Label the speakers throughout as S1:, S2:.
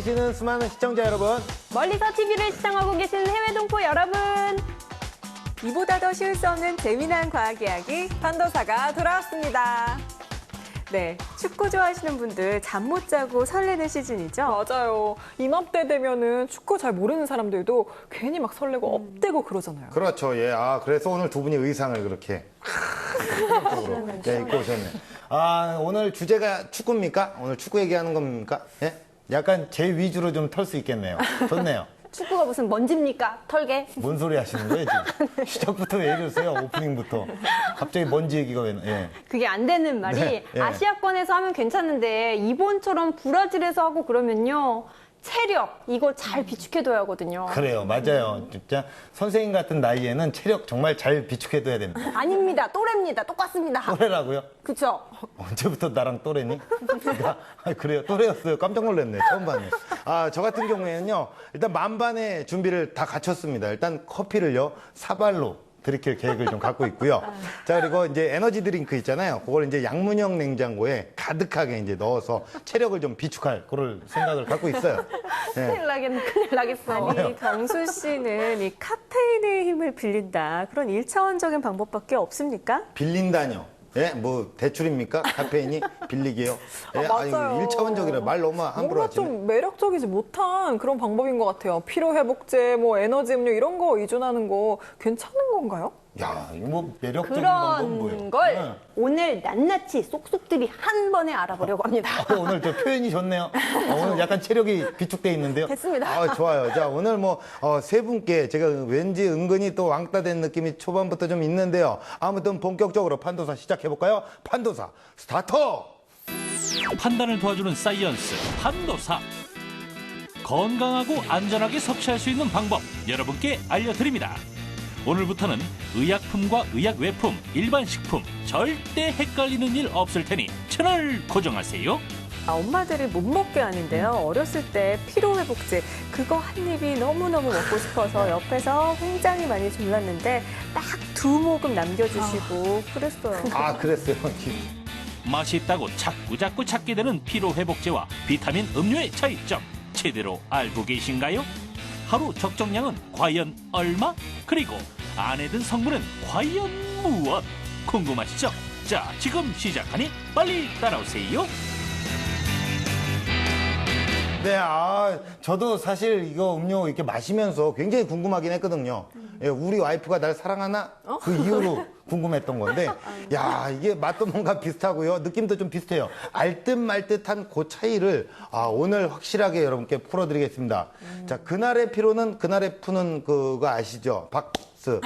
S1: 계시는 수많은 시청자 여러분.
S2: 멀리서 TV를 시청하고 계신 해외 동포 여러분.
S3: 이보다 더 쉬울 수 없는 재미난 과학 이야기 판도사가 돌아왔습니다. 네, 축구 좋아하시는 분들 잠 못 자고 설레는 시즌이죠?
S4: 맞아요. 이맘때 되면은 축구 잘 모르는 사람들도 괜히 막 설레고 업되고 그러잖아요.
S1: 그렇죠. 예. 그래서 오늘 두 분이 의상을 그렇게 예, 입고 오셨네. 오늘 주제가 축구입니까? 오늘 축구 얘기하는 겁니까? 예? 약간 제 위주로 좀 털 수 있겠네요. 좋네요.
S2: 축구가 무슨 먼지입니까? 털개?
S1: 뭔 소리 하시는 거예요, 지금? 시작부터 왜 이러세요? 오프닝부터. 갑자기 먼지 얘기가 왜, 예.
S2: 그게 안 되는 말이
S1: 네, 예.
S2: 아시아권에서 하면 괜찮은데 일본처럼 브라질에서 하고 그러면요. 체력, 이거 잘 비축해둬야 하거든요.
S1: 그래요. 맞아요. 진짜 선생님 같은 나이에는 체력 정말 잘 비축해둬야 됩니다.
S2: 아닙니다. 또래입니다. 똑같습니다.
S1: 또래라고요?
S2: 그쵸?
S1: 언제부터 나랑 또래니? 그래요. 또래였어요. 깜짝 놀랐네. 처음 봤네. 저 같은 경우에는요. 일단 만반의 준비를 다 갖췄습니다. 일단 커피를요. 사발로 들이킬 계획을 좀 갖고 있고요. 자, 그리고 이제 에너지 드링크 있잖아요. 그걸 이제 양문형 냉장고에 가득하게 이제 넣어서 체력을 좀 비축할 그럴 생각을 갖고 있어요. 네.
S2: 큰일 나겠어.
S3: 아니, 경수 씨는 이 카페인의 힘을 빌린다. 그런 일차원적인 방법밖에 없습니까?
S1: 빌린다뇨. 예, 뭐 대출입니까? 카페인이 빌리게요. 예,
S4: 맞아요.
S1: 1차원적이라 말 너무 함부로
S4: 뭔가
S1: 하시네.
S4: 좀 매력적이지 못한 그런 방법인 것 같아요. 피로회복제, 뭐 에너지 음료 이런 거 의존하는 거 괜찮은 건가요?
S1: 야, 이거 뭐 매력적인 방법은 뭐예요?
S2: 그런 걸
S1: 네.
S2: 오늘 낱낱이 쏙쏙들이 한 번에 알아보려고 합니다.
S1: 오늘 저 표현이 좋네요. 오늘 약간 체력이 비축돼 있는데요.
S2: 됐습니다.
S1: 좋아요. 자, 오늘 뭐 세 분께 제가 왠지 은근히 또 왕따 된 느낌이 초반부터 좀 있는데요. 아무튼 본격적으로 판도사 시작해 볼까요? 판도사 스타터.
S5: 판단을 도와주는 사이언스 판도사. 건강하고 안전하게 섭취할 수 있는 방법 여러분께 알려드립니다. 오늘부터는 의약품과 의약외품, 일반 식품 절대 헷갈리는 일 없을 테니 채널 고정하세요.
S3: 엄마들이 못 먹게 하는데요. 어렸을 때 피로회복제 그거 한 입이 너무너무 먹고 싶어서 옆에서 굉장히 많이 졸랐는데 딱 2모금 남겨주시고 그랬어요.
S1: 그랬어요.
S5: 맛있다고 자꾸 찾게 되는 피로회복제와 비타민 음료의 차이점 제대로 알고 계신가요? 하루 적정량은 과연 얼마? 그리고 안에 든 성분은 과연 무엇? 궁금하시죠? 자, 지금 시작하니 빨리 따라오세요.
S1: 네, 저도 사실 이거 음료 이렇게 마시면서 굉장히 궁금하긴 했거든요. 예, 우리 와이프가 날 사랑하나? 그 이후로 궁금했던 건데, 야, 이게 맛도 뭔가 비슷하고요. 느낌도 좀 비슷해요. 알듯 말듯한 그 차이를 오늘 확실하게 여러분께 풀어드리겠습니다. 자, 그날의 피로는 그날의 푸는 그거 아시죠? 박스.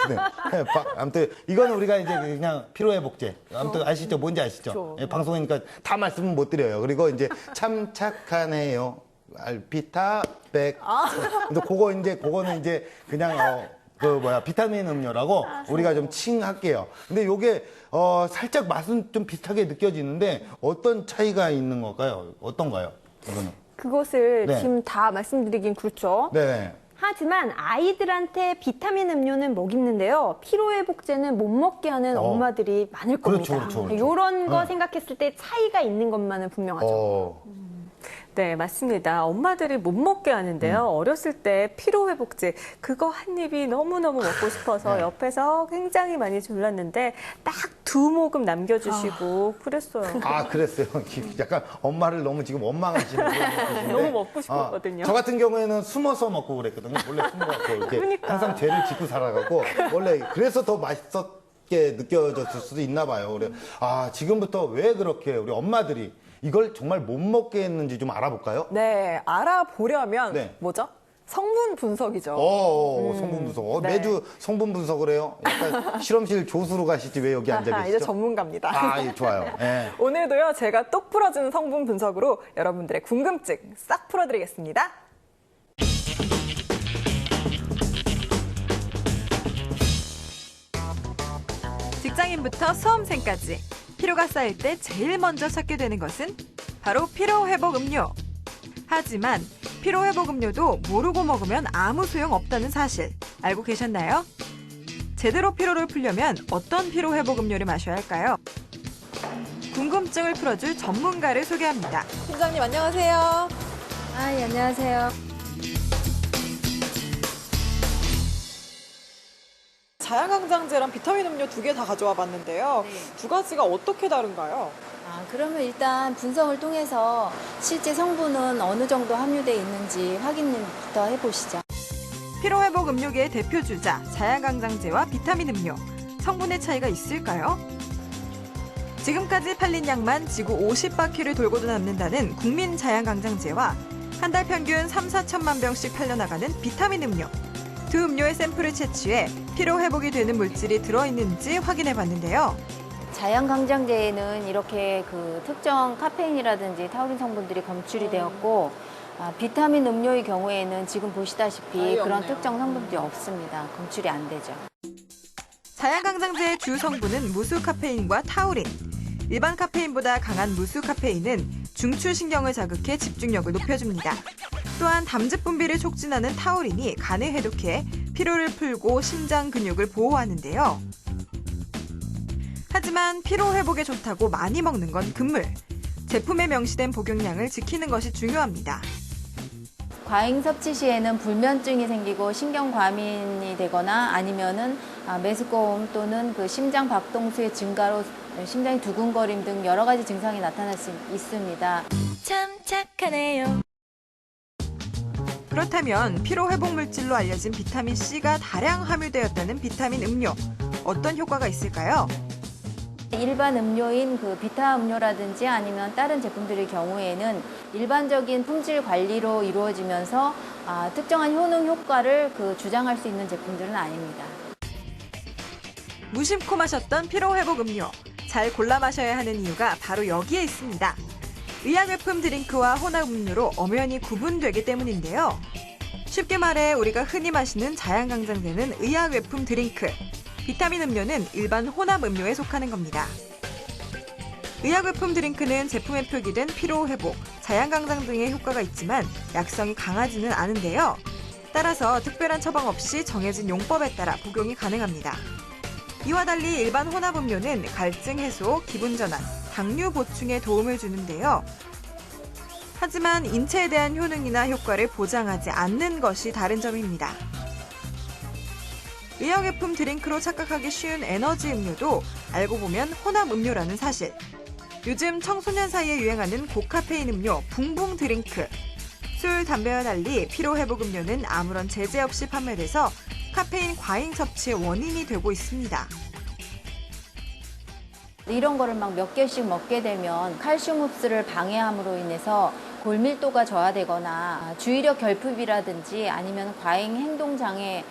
S1: 네, 아무튼 이거는 우리가 이제 그냥 피로회복제. 아무튼 아시죠? 뭔지 아시죠? 예, 방송이니까 다 말씀은 못 드려요. 그리고 이제 참 착하네요. 알피타백. 근데 그거는 이제 그냥 비타민 음료라고 우리가 좀 칭할게요. 근데 요게 살짝 맛은 좀 비슷하게 느껴지는데 어떤 차이가 있는 걸까요? 어떤가요? 이거는.
S2: 그것을
S1: 네.
S2: 지금 다 말씀드리긴 그렇죠.
S1: 네.
S2: 하지만 아이들한테 비타민 음료는 먹이는데요. 피로회복제는 못 먹게 하는 엄마들이 많을 겁니다.
S1: 그렇죠.
S2: 이런 거 생각했을 때 차이가 있는 것만은 분명하죠.
S3: 네, 맞습니다. 엄마들이 못 먹게 하는데요. 어렸을 때 피로회복제 그거 한 입이 너무너무 먹고 싶어서 옆에서 굉장히 많이 졸랐는데 딱 2모금 남겨주시고 그랬어요.
S1: 그랬어요. 약간 엄마를 너무 지금 원망하시는 그런 느낌인데.
S3: 너무 먹고 싶었거든요.
S1: 저 같은 경우에는 숨어서 먹고 그랬거든요. 원래 숨어갖고 이렇게
S3: 그러니까.
S1: 항상 죄를 짓고 살아가고 원래 그래서 더 맛있었게 느껴졌을 수도 있나 봐요. 그래. 지금부터 왜 그렇게 우리 엄마들이 이걸 정말 못 먹게 했는지 좀 알아볼까요?
S4: 네, 알아보려면
S1: 네.
S4: 뭐죠? 성분 분석이죠.
S1: 성분 분석.
S4: 네.
S1: 매주 성분 분석을 해요. 약간 실험실 조수로 가시지 왜 여기 앉아 계시죠?
S4: 이제 전문가입니다.
S1: 예, 좋아요. 예.
S4: 오늘도요, 제가 똑 부러지는 성분 분석으로 여러분들의 궁금증 싹 풀어드리겠습니다. 직장인부터 수험생까지 피로가 쌓일 때 제일 먼저 찾게 되는 것은 바로 피로회복 음료. 하지만 피로회복 음료도 모르고 먹으면 아무 소용 없다는 사실 알고 계셨나요? 제대로 피로를 풀려면 어떤 피로회복 음료를 마셔야 할까요? 궁금증을 풀어줄 전문가를 소개합니다. 팀장님 안녕하세요.
S6: 아, 예, 안녕하세요.
S7: 자양강장제랑 비타민 음료 두 개 다 가져와 봤는데요. 두 가지가 어떻게 다른가요?
S6: 아, 그러면 일단 분석을 통해서 실제 성분은 어느 정도 함유되어 있는지 확인부터 해보시죠.
S4: 피로회복 음료계의 대표 주자 자양강장제와 비타민 음료. 성분의 차이가 있을까요? 지금까지 팔린 양만 지구 50바퀴를 돌고도 남는다는 국민 자양강장제와 한 달 평균 3, 4천만 병씩 팔려나가는 비타민 음료. 두 음료의 샘플을 채취해 피로회복이 되는 물질이 들어있는지 확인해봤는데요.
S6: 자연강장제에는 이렇게 그 특정 카페인이라든지 타우린 성분들이 검출이 되었고, 비타민 음료의 경우에는 지금 보시다시피 그런 특정 성분들이 없습니다. 검출이 안 되죠.
S4: 자양강장제의 주 성분은 무수 카페인과 타우린. 일반 카페인보다 강한 무수 카페인은 중추신경을 자극해 집중력을 높여줍니다. 또한 담즙 분비를 촉진하는 타우린이 간을 해독해 피로를 풀고 심장 근육을 보호하는데요. 하지만 피로 회복에 좋다고 많이 먹는 건 금물. 제품에 명시된 복용량을 지키는 것이 중요합니다.
S6: 과잉 섭취 시에는 불면증이 생기고 신경과민이 되거나 아니면은 메스꺼움 또는 그 심장 박동수의 증가로 심장이 두근거림 등 여러 가지 증상이 나타날 수 있습니다.
S8: 참 착하네요.
S4: 그렇다면 피로 회복 물질로 알려진 비타민 C가 다량 함유되었다는 비타민 음료. 어떤 효과가 있을까요?
S6: 일반 음료인 그 비타 음료라든지 아니면 다른 제품들의 경우에는 일반적인 품질 관리로 이루어지면서 특정한 효능 효과를 주장할 수 있는 제품들은 아닙니다.
S4: 무심코 마셨던 피로 회복 음료. 잘 골라 마셔야 하는 이유가 바로 여기에 있습니다. 의약외품 드링크와 혼합 음료로 엄연히 구분되기 때문인데요. 쉽게 말해 우리가 흔히 마시는 자양강장제는 의약외품 드링크, 비타민 음료는 일반 혼합 음료에 속하는 겁니다. 의약외품 드링크는 제품에 표기된 피로회복, 자양강장 등의 효과가 있지만 약성이 강하지는 않은데요. 따라서 특별한 처방 없이 정해진 용법에 따라 복용이 가능합니다. 이와 달리 일반 혼합 음료는 갈증 해소, 기분 전환, 당류 보충에 도움을 주는데요. 하지만 인체에 대한 효능이나 효과를 보장하지 않는 것이 다른 점입니다. 의약외품 드링크로 착각하기 쉬운 에너지 음료도 알고 보면 혼합 음료라는 사실. 요즘 청소년 사이에 유행하는 고카페인 음료 붕붕 드링크. 술, 담배와 달리 피로회복 음료는 아무런 제재 없이 판매돼서 카페인 과잉 섭취의 원인이 되고 있습니다.
S6: 이런 거를 막 몇 개씩 먹게 되면 칼슘 흡수를 방해함으로 인해서 골밀도가 저하되거나 주의력 결핍이라든지 아니면 과잉 행동 장애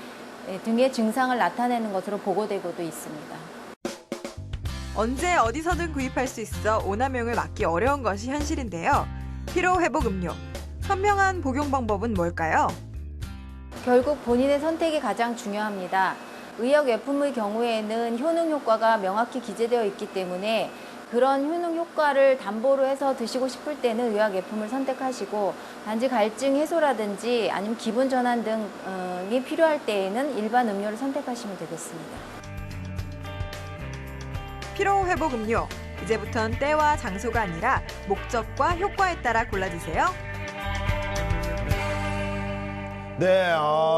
S6: 등의 증상을 나타내는 것으로 보고되고도 있습니다.
S4: 언제 어디서든 구입할 수 있어 오남용을 막기 어려운 것이 현실인데요. 피로회복 음료. 현명한 복용 방법은 뭘까요?
S6: 결국 본인의 선택이 가장 중요합니다. 의약외품의 경우에는 효능 효과가 명확히 기재되어 있기 때문에 그런 효능 효과를 담보로 해서 드시고 싶을 때는 의약외품을 선택하시고 단지 갈증 해소라든지 아니면 기분 전환 등이 필요할 때에는 일반 음료를 선택하시면 되겠습니다.
S4: 피로회복 음료. 이제부턴 때와 장소가 아니라 목적과 효과에 따라 골라주세요.
S1: 네,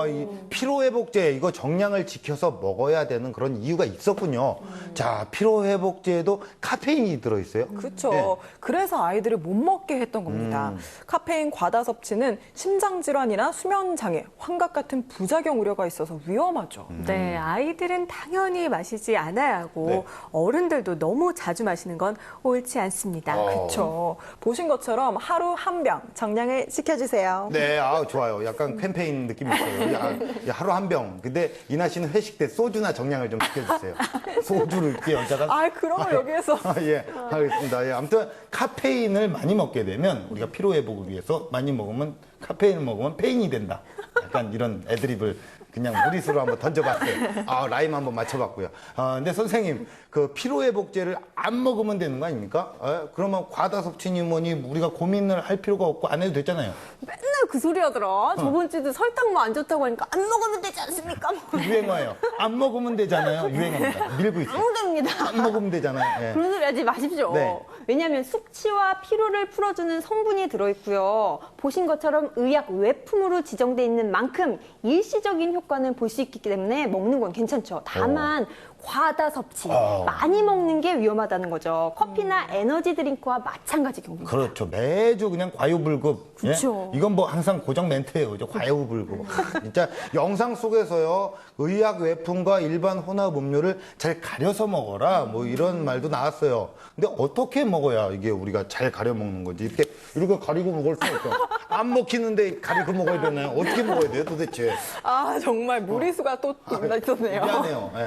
S1: 이 피로회복제 이거 정량을 지켜서 먹어야 되는 그런 이유가 있었군요. 자, 피로회복제에도 카페인이 들어있어요.
S7: 그렇죠.
S1: 네.
S7: 그래서 아이들을 못 먹게 했던 겁니다. 카페인 과다 섭취는 심장질환이나 수면장애, 환각 같은 부작용 우려가 있어서 위험하죠.
S3: 네, 아이들은 당연히 마시지 않아야 하고
S1: 네.
S3: 어른들도 너무 자주 마시는 건 옳지 않습니다.
S7: 그렇죠. 보신 것처럼 하루 한 병 정량을 지켜주세요.
S1: 네, 좋아요. 약간 캠페인 느낌이 있어요. 야, 하루 한 병. 근데 이나 씨는 회식 때 소주나 정량을 좀 시켜주세요. 소주를 이렇게 여자가.
S7: 그런 걸 여기에서.
S1: 예, 알겠습니다. 예, 아무튼 카페인을 많이 먹게 되면 우리가 피로회복을 위해서 많이 먹으면 카페인을 먹으면 페인이 된다. 약간 이런 애드립을 그냥 무리수로 한번 던져봤어요. 라임 한번 맞춰봤고요. 근데 선생님, 그 피로회복제를 안 먹으면 되는 거 아닙니까? 그러면 과다 섭취니 뭐니 우리가 고민을 할 필요가 없고 안 해도 되잖아요.
S3: 맨날
S2: 그 소리 하더라. 저번 주도 설탕 뭐 안 좋다고 하니까 안 먹으면 되지 않습니까?
S1: 유행어예요. 안 먹으면 되잖아요. 유행어입니다. 밀고 있어요.
S2: 안 됩니다.
S1: 안 먹으면 되잖아요. 예.
S2: 그런 소리 하지 마십시오.
S1: 네.
S2: 왜냐하면 숙취와 피로를 풀어주는 성분이 들어있고요. 보신 것처럼 의약 외품으로 지정돼 있는 만큼 일시적인 효과는 볼 수 있기 때문에 먹는 건 괜찮죠. 다만 과다 섭취, 많이 먹는 게 위험하다는 거죠. 커피나 에너지 드링크와 마찬가지 경우입니다.
S1: 그렇죠. 매주 그냥 과유불급.
S2: 그쵸.
S1: 예? 이건 뭐 항상 고정 멘트예요. 그죠? 과유불급. 진짜 영상 속에서요. 의약 외품과 일반 혼합 음료를 잘 가려서 먹어라. 뭐 이런 말도 나왔어요. 근데 어떻게 먹어야 이게 우리가 잘 가려 먹는 건지. 이렇게 가리고 먹을 수 없죠. 안 먹히는데 가리고 먹어야 되나요? 어떻게 먹어야 돼요 도대체?
S7: 아, 정말 무리수가 또 있었네요.
S1: 미안해요. 예.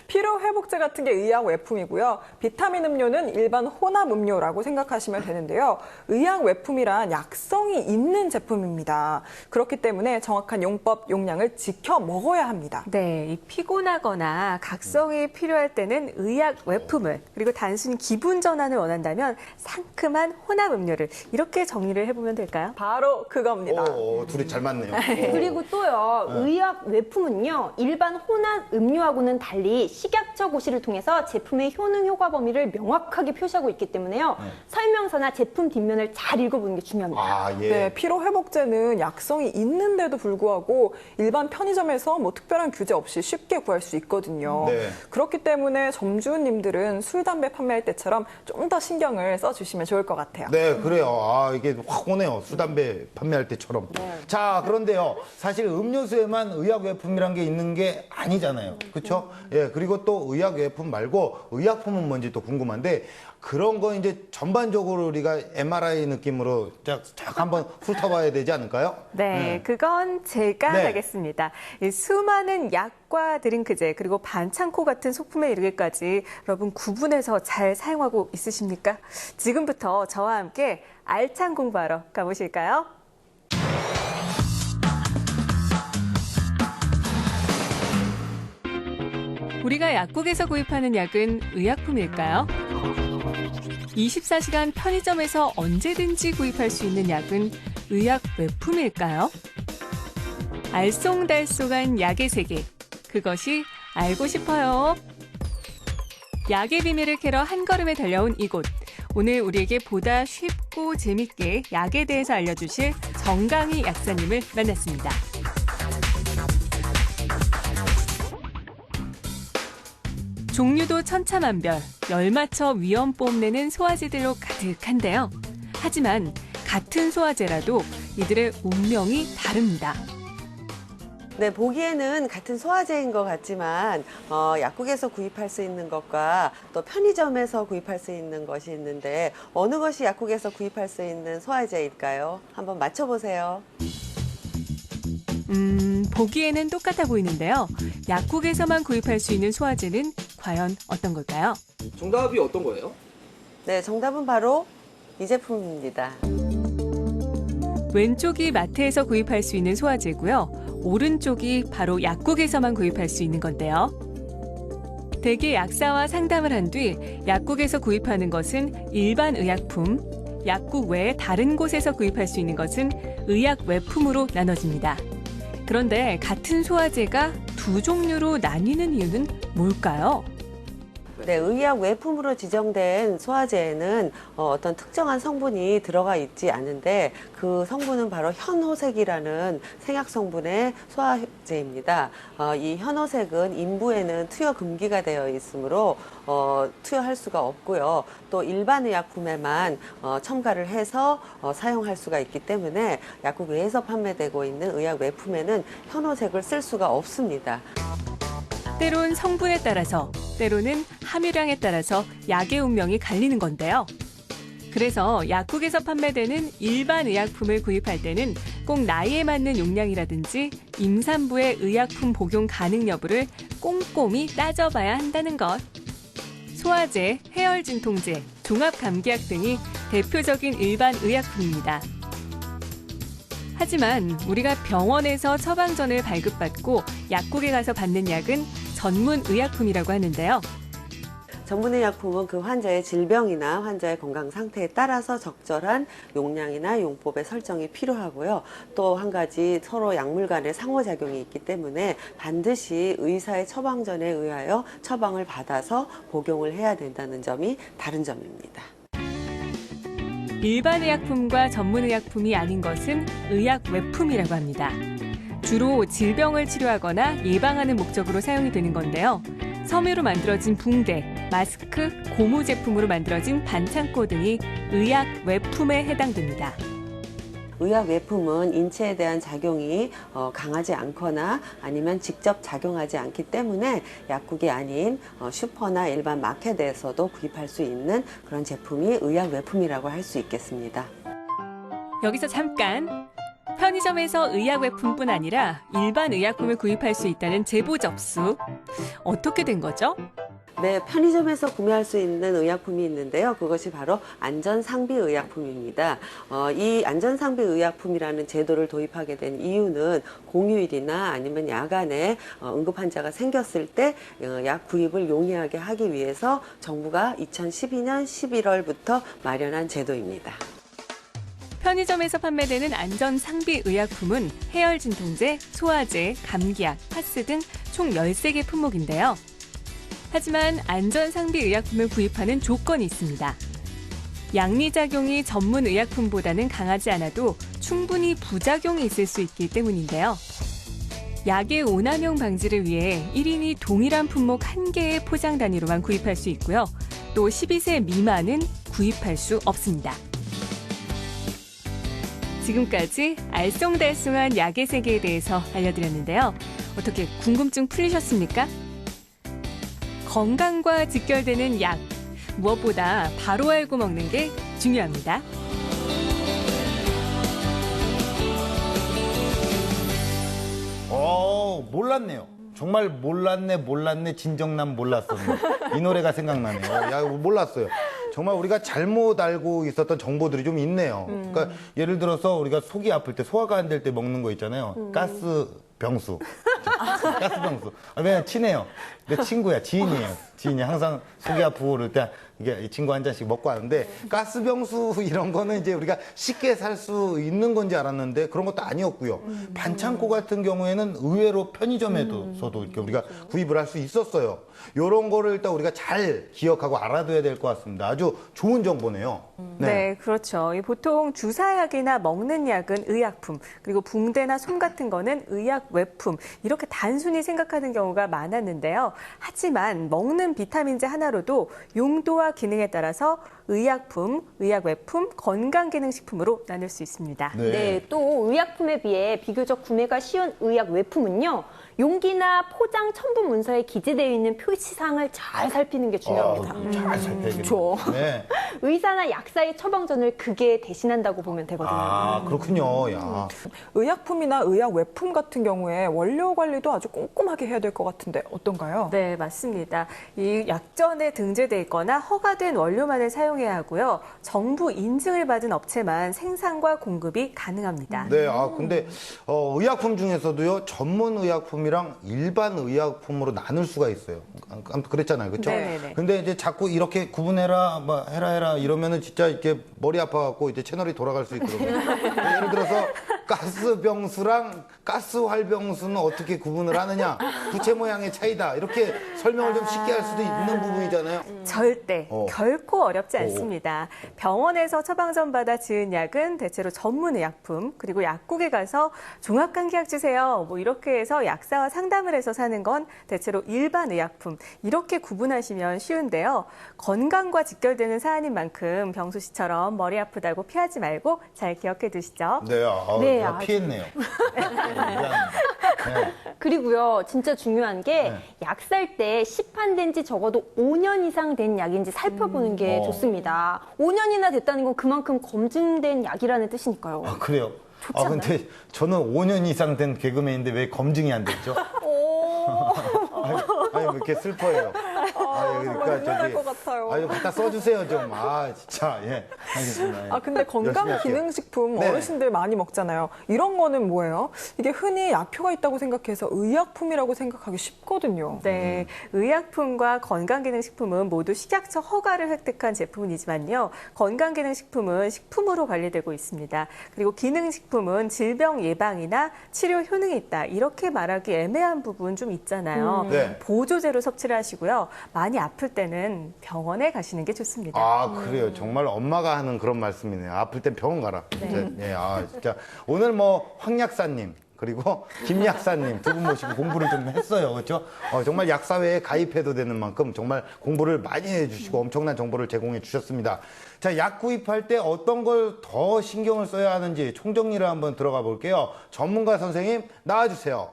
S7: 피로 회복제 같은 게 의약 외품이고요. 비타민 음료는 일반 혼합 음료라고 생각하시면 되는데요. 의약 외품이란 약성이 있는 제품입니다. 그렇기 때문에 정확한 용법, 용량을 지켜 먹어야 합니다.
S3: 네, 이 피곤하거나 각성이 필요할 때는 의약 외품을, 그리고 단순히 기분 전환을 원한다면 상큼한 혼합 음료를, 이렇게 정리를 해보면 될까요?
S7: 바로 그겁니다.
S1: 둘이 잘 맞네요.
S2: 그리고 또요, 의약 외품은요, 일반 혼합 음료하고는 달리 식약처 고시를 통해서 제품의 효능 효과 범위를 명확하게 표시하고 있기 때문에요. 설명서나 제품 뒷면을 잘 읽어보는 게 중요합니다.
S1: 아, 예.
S7: 네, 피로 회복제는 약성이 있는데도 불구하고 일반 편의점에서 뭐 특별한 규제 없이 쉽게 구할 수 있거든요.
S1: 네.
S7: 그렇기 때문에 점주님들은 술, 담배 판매할 때처럼 좀 더 신경을 써주시면 좋을 것 같아요.
S1: 네, 그래요. 아, 이게 확 오네요. 술, 담배 판매할 때처럼. 자, 그런데요. 사실 음료수에만 의약 외품이란 게 있는 게 아니잖아요. 그렇죠? 예, 그리고 또 의약 외품 말고 의약품은 뭔지 또 궁금한데 그런 거 이제 전반적으로 우리가 MRI 느낌으로 쫙 한번 훑어봐야 되지 않을까요?
S3: 네, 그건 제가
S1: 네.
S3: 하겠습니다. 이 수많은 약과 드링크제, 그리고 반창고 같은 소품에 이르기까지 여러분 구분해서 잘 사용하고 있으십니까? 지금부터 저와 함께 알찬 공부하러 가보실까요? 우리가 약국에서 구입하는 약은 의약품일까요? 24시간 편의점에서 언제든지 구입할 수 있는 약은 의약 외품일까요? 알쏭달쏭한 약의 세계, 그것이 알고 싶어요. 약의 비밀을 캐러 한 걸음에 달려온 이곳. 오늘 우리에게 보다 쉽고 재밌게 약에 대해서 알려주실 정강희 약사님을 만났습니다. 종류도 천차만별, 열맞춰 위험 뽐내는 소화제들로 가득한데요. 하지만 같은 소화제라도 이들의 운명이 다릅니다.
S9: 네, 보기에는 같은 소화제인 것 같지만 약국에서 구입할 수 있는 것과 또 편의점에서 구입할 수 있는 것이 있는데 어느 것이 약국에서 구입할 수 있는 소화제일까요? 한번 맞춰보세요.
S3: 보기에는 똑같아 보이는데요. 약국에서만 구입할 수 있는 소화제는 과연 어떤 걸까요?
S10: 정답이 어떤 거예요?
S9: 네, 정답은 바로 이 제품입니다.
S3: 왼쪽이 마트에서 구입할 수 있는 소화제고요. 오른쪽이 바로 약국에서만 구입할 수 있는 건데요. 대개 약사와 상담을 한 뒤 약국에서 구입하는 것은 일반 의약품, 약국 외에 다른 곳에서 구입할 수 있는 것은 의약 외품으로 나눠집니다. 그런데 같은 소화제가 두 종류로 나뉘는 이유는 뭘까요?
S9: 네, 의약 외품으로 지정된 소화제에는 어떤 특정한 성분이 들어가 있지 않은데 그 성분은 바로 현호색이라는 생약 성분의 소화제입니다. 이 현호색은 인부에는 투여 금기가 되어 있으므로 투여할 수가 없고요. 또 일반 의약품에만 첨가를 해서 사용할 수가 있기 때문에 약국 외에서 판매되고 있는 의약 외품에는 현호색을 쓸 수가 없습니다.
S3: 때론 성분에 따라서, 때로는 함유량에 따라서 약의 운명이 갈리는 건데요. 그래서 약국에서 판매되는 일반 의약품을 구입할 때는 꼭 나이에 맞는 용량이라든지 임산부의 의약품 복용 가능 여부를 꼼꼼히 따져봐야 한다는 것. 소화제, 해열 진통제, 종합 감기약 등이 대표적인 일반 의약품입니다. 하지만 우리가 병원에서 처방전을 발급받고 약국에 가서 받는 약은 전문 의약품이라고 하는데요.
S9: 전문의약품은 그 환자의 질병이나 환자의 건강 상태에 따라서 적절한 용량이나 용법의 설정이 필요하고요. 또 한 가지 서로 약물 간의 상호작용이 있기 때문에 반드시 의사의 처방전에 의하여 처방을 받아서 복용을 해야 된다는 점이 다른 점입니다.
S3: 일반 의약품과 전문 의약품이 아닌 것은 의약 외품이라고 합니다. 주로 질병을 치료하거나 예방하는 목적으로 사용이 되는 건데요. 섬유로 만들어진 붕대, 마스크, 고무 제품으로 만들어진 반창고 등이 의약 외품에 해당됩니다.
S9: 의약 외품은 인체에 대한 작용이 강하지 않거나 아니면 직접 작용하지 않기 때문에 약국이 아닌 슈퍼나 일반 마켓에서도 구입할 수 있는 그런 제품이 의약 외품이라고 할 수 있겠습니다.
S3: 여기서 잠깐! 편의점에서 의약 외품뿐 아니라 일반 의약품을 구입할 수 있다는 제보 접수. 어떻게 된 거죠?
S9: 네, 편의점에서 구매할 수 있는 의약품이 있는데요. 그것이 바로 안전상비의약품입니다. 이 안전상비의약품이라는 제도를 도입하게 된 이유는 공휴일이나 아니면 야간에 응급환자가 생겼을 때 약 구입을 용이하게 하기 위해서 정부가 2012년 11월부터 마련한 제도입니다.
S3: 편의점에서 판매되는 안전상비의약품은 해열진통제, 소화제, 감기약, 파스 등 총 13개 품목인데요. 하지만 안전상비의약품을 구입하는 조건이 있습니다. 양리작용이 전문 의약품보다는 강하지 않아도 충분히 부작용이 있을 수 있기 때문인데요. 약의 오남용 방지를 위해 1인이 동일한 품목 1개의 포장 단위로만 구입할 수 있고요. 또 12세 미만은 구입할 수 없습니다. 지금까지 알쏭달쏭한 약의 세계에 대해서 알려드렸는데요. 어떻게 궁금증 풀리셨습니까? 건강과 직결되는 약, 무엇보다 바로 알고 먹는 게 중요합니다.
S1: 몰랐네요. 정말 몰랐네, 진정남 몰랐었네. 이 노래가 생각나네요. 야, 몰랐어요. 정말 우리가 잘못 알고 있었던 정보들이 좀 있네요. 그러니까 예를 들어서 우리가 속이 아플 때, 소화가 안 될 때 먹는 거 있잖아요. 가스병수. 가스병수. 왜냐면 친해요. 내 친구야, 지인이에요. 지인이 항상 속이 아프고 그럴 때 이게 이 친구 한 잔씩 먹고 하는데 가스병수 이런 거는 이제 우리가 쉽게 살 수 있는 건지 알았는데 그런 것도 아니었고요. 반창고 같은 경우에는 의외로 편의점에서도 이렇게 우리가 구입을 할 수 있었어요. 이런 거를 일단 우리가 잘 기억하고 알아둬야 될 것 같습니다. 아주 좋은 정보네요.
S3: 네, 그렇죠. 보통 주사약이나 먹는 약은 의약품, 그리고 붕대나 솜 같은 거는 의약 외품, 이렇게 단순히 생각하는 경우가 많았는데요. 하지만 먹는 비타민제 하나로도 용도와 기능에 따라서 의약품, 의약 외품, 건강기능식품으로 나눌 수 있습니다.
S2: 네, 또 의약품에 비해 비교적 구매가 쉬운 의약 외품은요. 용기나 포장 첨부 문서에 기재되어 있는 표시사항을 잘 살피는 게 중요합니다.
S1: 잘 살펴야겠네요. 네.
S2: 의사나 약사의 처방전을 그게 대신한다고 보면 되거든요.
S1: 아, 그렇군요. 야.
S7: 의약품이나 의약 외품 같은 경우에 원료 관리도 아주 꼼꼼하게 해야 될 것 같은데 어떤가요?
S3: 네, 맞습니다. 이 약전에 등재돼 있거나 허가된 원료만을 사용해야 하고요. 정부 인증을 받은 업체만 생산과 공급이 가능합니다.
S1: 네, 근데 의약품 중에서도요, 전문 의약품이랑 일반 의약품으로 나눌 수가 있어요. 아무튼 그랬잖아요, 그렇죠?
S3: 네네네.
S1: 근데 이제 자꾸 이렇게 구분해라, 뭐 해라 이러면은 진짜 이렇게 머리 아파갖고 이제 채널이 돌아갈 수 있거든요. 예를 들어서 가스병수랑 가스활병수는 어떻게 구분을 하느냐, 부채 모양의 차이다, 이렇게 설명을 좀 쉽게 할 수도 있는 부분이잖아요.
S3: 절대, 결코 어렵지 않습니다. 병원에서 처방전 받아 지은 약은 대체로 전문의약품, 그리고 약국에 가서 종합감기약 주세요, 뭐 이렇게 해서 약사와 상담을 해서 사는 건 대체로 일반 의약품, 이렇게 구분하시면 쉬운데요. 건강과 직결되는 사안인 만큼 병수 씨처럼 머리 아프다고 피하지 말고 잘 기억해 두시죠.
S1: 네,
S2: 네,
S1: 제가 피했네요. 미안합니다. 네.
S2: 그리고요, 진짜 중요한 게 약 살 때 시판된 지 적어도 5년 이상 된 약인지 살펴보는 게 좋습니다. 5년이나 됐다는 건 그만큼 검증된 약이라는 뜻이니까요.
S1: 아, 그래요? 근데 저는 5년 이상 된 개그맨인데 왜 검증이 안 됐죠? 아니, 왜 이렇게 슬퍼해요?
S7: 정말 눈물 날 것 같아요.
S1: 아, 이거 갖다 써주세요, 좀. 아, 진짜, 예. 알겠습니다. 예.
S7: 아, 근데
S1: 열심히 할게요.
S7: 건강기능식품
S1: 네.
S7: 어르신들 많이 먹잖아요. 이런 거는 뭐예요? 이게 흔히 약효가 있다고 생각해서 의약품이라고 생각하기 쉽거든요.
S3: 네, 의약품과 건강기능식품은 모두 식약처 허가를 획득한 제품이지만요. 건강기능식품은 식품으로 관리되고 있습니다. 그리고 기능식품은 질병 예방이나 치료 효능이 있다. 이렇게 말하기 애매한 부분 좀 있잖아요.
S1: 네.
S3: 보조제로 섭취를 하시고요. 많이 아플 때는 병원에 가시는 게 좋습니다.
S1: 아, 그래요. 정말 엄마가 하는 그런 말씀이네요. 아플 땐 병원 가라. 진짜, 예, 아, 진짜. 오늘 뭐, 황 약사님, 그리고 김 약사님 두 분 모시고 공부를 좀 했어요. 그렇죠? 정말 약사회에 가입해도 되는 만큼 정말 공부를 많이 해주시고 엄청난 정보를 제공해 주셨습니다. 자, 약 구입할 때 어떤 걸 더 신경을 써야 하는지 총정리를 한번 들어가 볼게요. 전문가 선생님 나와주세요.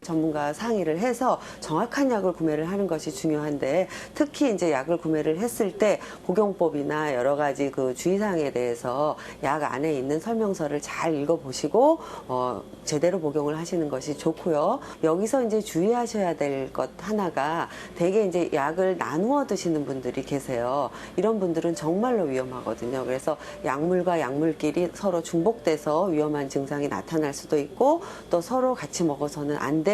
S9: 전문가 상의를 해서 정확한 약을 구매를 하는 것이 중요한데, 특히 이제 약을 구매를 했을 때 복용법이나 여러 가지 그 주의사항에 대해서 약 안에 있는 설명서를 잘 읽어보시고 제대로 복용을 하시는 것이 좋고요. 여기서 이제 주의하셔야 될 것 하나가, 대개 이제 약을 나누어 드시는 분들이 계세요. 이런 분들은 정말로 위험하거든요. 그래서 약물과 약물끼리 서로 중복돼서 위험한 증상이 나타날 수도 있고, 또 서로 같이 먹어서는 안 되는